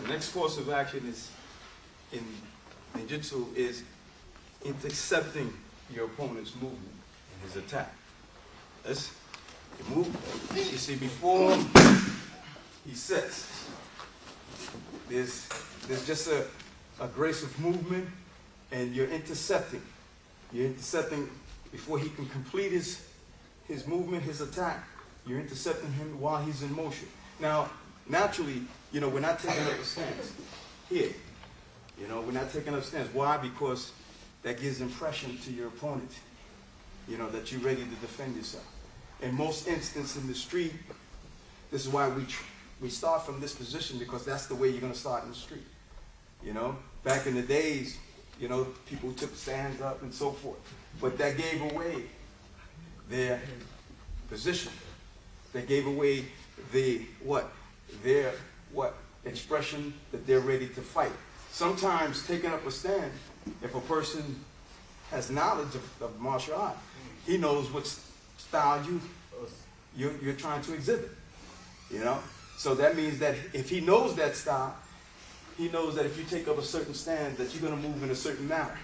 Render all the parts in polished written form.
The next course of action is in Ninjutsu is intercepting your opponent's movement and his attack. Let's move. You see, before he sets, there's just a grace of movement, and you're intercepting. You're intercepting before he can complete his movement, his attack. You're intercepting him while he's in motion. Now, naturally, we're not taking up a stance here. We're not taking up a stance. Why? Because that gives impression to your opponent, that you're ready to defend yourself. In most instances in the street, this is why we start from this position, because that's the way you're going to start in the street. Back in the days, people took stands up and so forth. But that gave away their position. They gave away their expression that they're ready to fight. Sometimes taking up a stand, if a person has knowledge of martial art, he knows what style you're trying to exhibit. So that means that if he knows that style, he knows that if you take up a certain stand, that you're going to move in a certain manner,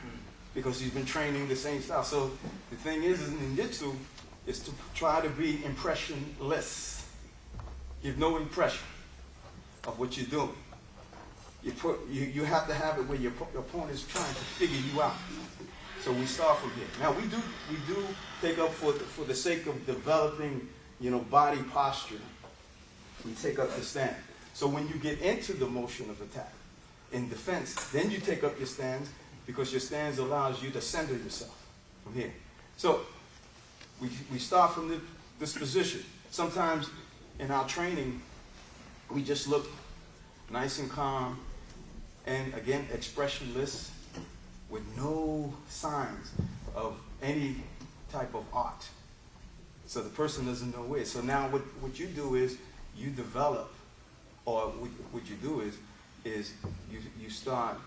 because he's been training the same style. So the thing is in Ninjutsu, is to try to be impressionless. Give no impression of what you're doing. You have to have it where your opponent is trying to figure you out. So we start from here. Now we do take up for the sake of developing, body posture. We take up the stand. So when you get into the motion of attack in defense, then you take up your stands, because your stands allows you to center yourself from here. So we start from this position. Sometimes in our training, we just look nice and calm, and again, expressionless, with no signs of any type of art. So the person doesn't know where. So now what you do is you develop, or what you do is you start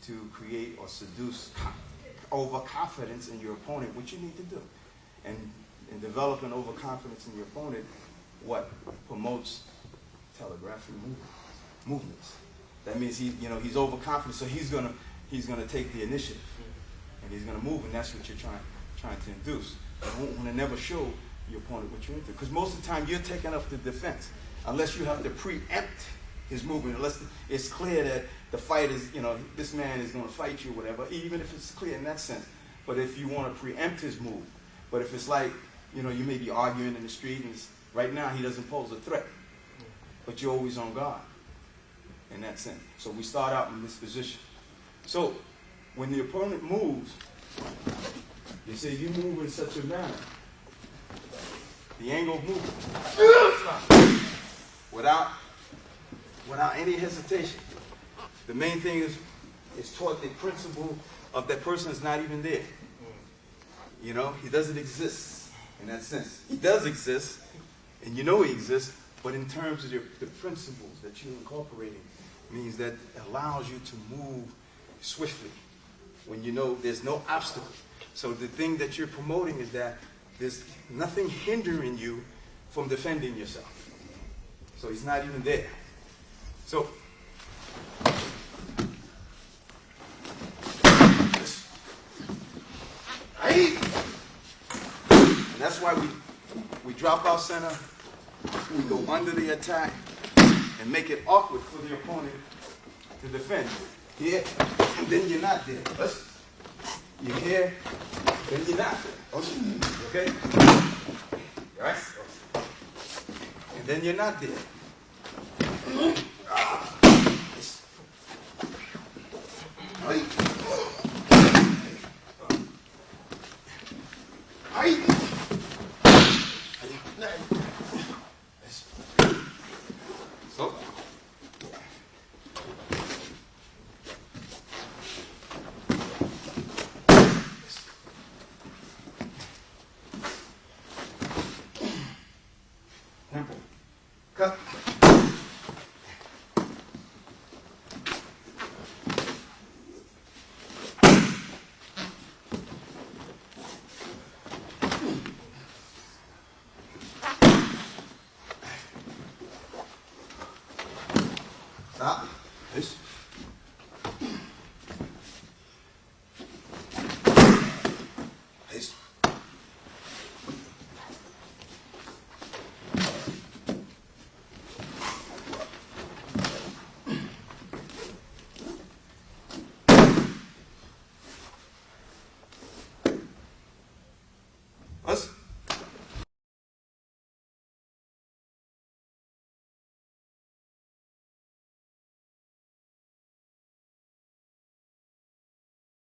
to create or seduce overconfidence in your opponent, what you need to do. And in developing overconfidence in your opponent, what promotes telegraphing movements. That means he's overconfident, so he's gonna take the initiative, and he's gonna move, and that's what you're trying to induce. You don't want to never show your opponent what you're into, because most of the time you're taking up the defense, unless you have to preempt his movement, unless it's clear that the fight is, this man is going to fight you, whatever, even if it's clear in that sense. But if you want to preempt his move, but if it's like, you may be arguing in the street, and right now he doesn't pose a threat, but you're always on guard in that sense. So we start out in this position. So when the opponent moves, you say you move in such a manner, the angle of movement, without any hesitation. The main thing is taught the principle of that person is not even there. He doesn't exist in that sense. He does exist, and he exists, but in terms of the principles that you're incorporating, means that it allows you to move swiftly when there's no obstacle. So the thing that you're promoting is that there's nothing hindering you from defending yourself. So he's not even there. So and that's why we drop our center, we go under the attack, and make it awkward for the opponent to defend. Here, and then you're not there. You're here, then you're not there. Okay? Right? And then you're not there. So, tempo. Cut.